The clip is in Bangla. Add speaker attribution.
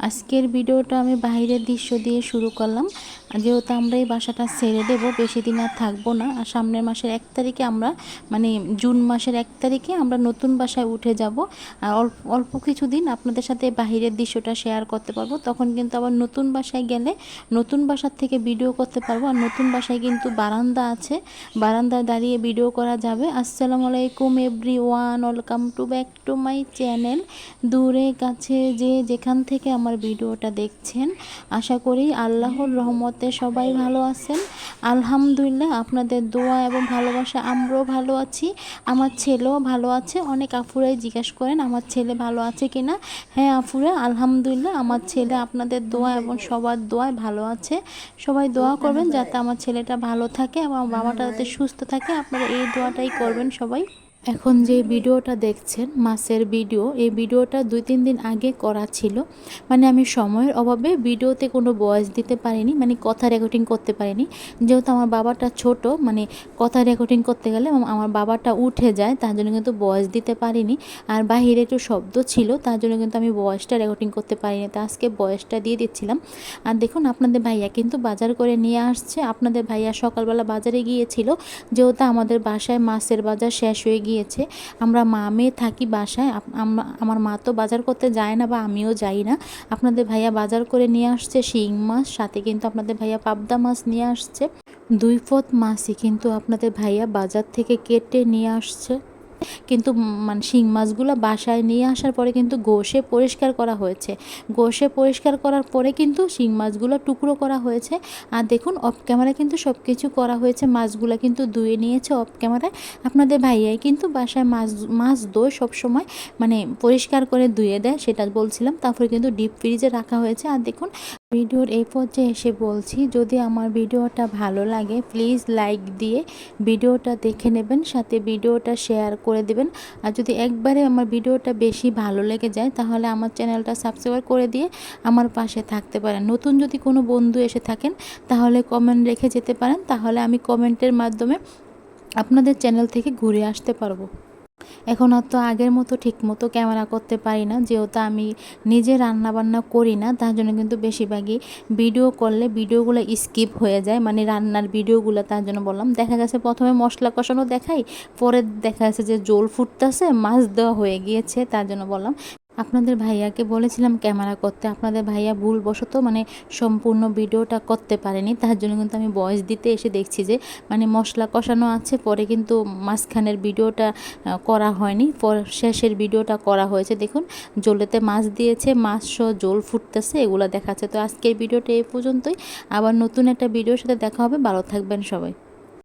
Speaker 1: আজকের ভিডিওটা আমি বাইরের দৃশ্য দিয়ে শুরু করলাম। যেহেতু আমরা এই বাসাটা ছেড়ে দেবো, বেশি দিন আর থাকবো না। আর সামনের মাসের 1 তারিখে আমরা জুন মাসের 1 তারিখে আমরা নতুন বাসায় উঠে যাব। আর অল্প অল্প কিছুদিন আপনাদের সাথে বাইরের দৃশ্যটা শেয়ার করতে পারবো। তখন কিন্তু আবার নতুন বাসায় গেলে নতুন বাসার থেকে ভিডিও করতে পারবো। আর নতুন বাসায় কিন্তু বারান্দা আছে, বারান্দায় দাঁড়িয়ে ভিডিও করা যাবে। আসসালামু আলাইকুম everyone, welcome to back to my channel. দূরে কাছে যে যেখান থেকে আমার ভিডিওটা দেখছেন, আশা করি আল্লাহর রহমতে সবাই ভালো আছেন। আলহামদুলিল্লাহ, আপনাদের দোয়া এবং ভালোবাসা আমরাও ভালো আছি, আমার ছেলেও ভালো আছে। অনেক আপুরাই জিজ্ঞাসা করেন আমার ছেলে ভালো আছে কিনা। হ্যাঁ আপুরা, আলহামদুলিল্লাহ আমার ছেলে আপনাদের দোয়া এবং সবার দোয়ায় ভালো আছে। সবাই দোয়া করবেন যাতে আমার ছেলেটা ভালো থাকে এবং বাবাটা যাতে সুস্থ থাকে। আপনারা এই দোয়াটাই করবেন সবাই। এখন যে ভিডিওটা দেখছেন মাছের ভিডিও, এই ভিডিওটা 2-3 দিন আগে করা ছিল। আমি সময়ের অভাবে ভিডিওতে কোনো ভয়েস দিতে পারিনি, কথা রেকর্ডিং করতে পারিনি। যেহেতু আমার বাবাটা ছোট, কথা রেকর্ডিং করতে গেলে আমার বাবাটা উঠে যায়, তার জন্য কিন্তু ভয়েস দিতে পারিনি। আর বাহিরে একটু শব্দ ছিল, তার জন্য কিন্তু আমি ভয়েসটা রেকর্ডিং করতে পারিনি। তো আজকে ভয়েসটা দিয়ে দিচ্ছিলাম। আর দেখুন আপনাদের ভাইয়া কিন্তু বাজার করে নিয়ে আসছে। আপনাদের ভাইয়া সকালবেলা বাজারে গিয়েছিল, যেহেতু আমাদের বাসায় মাছের বাজার শেষ হয়ে গিয়েছে। আমরা মা মেয়ে থাকি বাসায়, আমার মা তো বাজার করতে যায় না বা আমিও যাই না। আপনাদের ভাইয়া বাজার করে নিয়ে আসছে শিং মাছ, সাথে কিন্তু আপনাদের ভাইয়া পাবদা মাছ নিয়ে আসছে। 2 পদ মাছই কিন্তু আপনাদের ভাইয়া বাজার থেকে কেটে নিয়ে আসছে। কিন্তু শিং মাছগুলো বাসায় নিয়ে আসার পরে কিন্তু ঘষে পরিষ্কার করা হয়েছে। ঘষে পরিষ্কার করার পরে কিন্তু শিং মাছগুলো টুকরো করা হয়েছে। আর দেখুন অফ ক্যামেরায় কিন্তু সব কিছু করা হয়েছে। মাছগুলো কিন্তু ধুয়ে নিয়েছে অফ ক্যামেরায়। আপনাদের ভাইয়াই কিন্তু বাসায় মাছ ধোয় সবসময়, পরিষ্কার করে ধুয়ে দেয়, সেটা বলছিলাম। তারপরে কিন্তু ডিপ ফ্রিজে রাখা হয়েছে। আর দেখুন ভিডিওর এই পর্যায়ে এসে বলছি, যদি আমার ভিডিওটা ভালো লাগে প্লিজ লাইক দিয়ে ভিডিওটা দেখে নেবেন, সাথে ভিডিওটা শেয়ার করে দেবেন। আর যদি একবারে আমার ভিডিওটা বেশি ভালো লেগে যায় তাহলে আমার চ্যানেলটা সাবস্ক্রাইব করে দিয়ে আমার পাশে থাকতে পারেন। নতুন যদি কোনো বন্ধু এসে থাকেন তাহলে কমেন্ট রেখে যেতে পারেন, তাহলে আমি কমেন্টের মাধ্যমে আপনাদের চ্যানেল থেকে ঘুরে আসতে পারবো। এখন আর তো আগের মতো ঠিক মতো ক্যামেরা করতে পারি না, যেহেতু আমি নিজে রান্না বান্না করি না, তার জন্য কিন্তু বেশিরভাগই ভিডিও করলে ভিডিওগুলো স্কিপ হয়ে যায়, রান্নার ভিডিওগুলো। তার জন্য বললাম, দেখা গেছে প্রথমে মশলা কষানো দেখাই, পরে দেখা যাচ্ছে যে জল ফুটতেছে, মাছ দেওয়া হয়ে গিয়েছে। তার জন্য বললাম আপনাদের ভাইয়াকে বলেছিলাম ক্যামেরা করতে, আপনাদের ভাইয়া ভুলবশত সম্পূর্ণ ভিডিওটা করতে পারেনি। তার জন্য কিন্তু আমি ভয়েস দিতে এসে দেখছি যে মশলা কষানো আছে, পরে কিন্তু মাঝখানের ভিডিওটা করা হয়নি, শেষের ভিডিওটা করা হয়েছে। দেখুন জলেতে মাছ দিয়েছে, মাছ সহ জল ফুটতেছে, এগুলো দেখাচ্ছে। তো আজকের ভিডিওটা এই পর্যন্তই। আবার নতুন একটা ভিডিওর সাথে দেখা হবে। ভালো থাকবেন সবাই।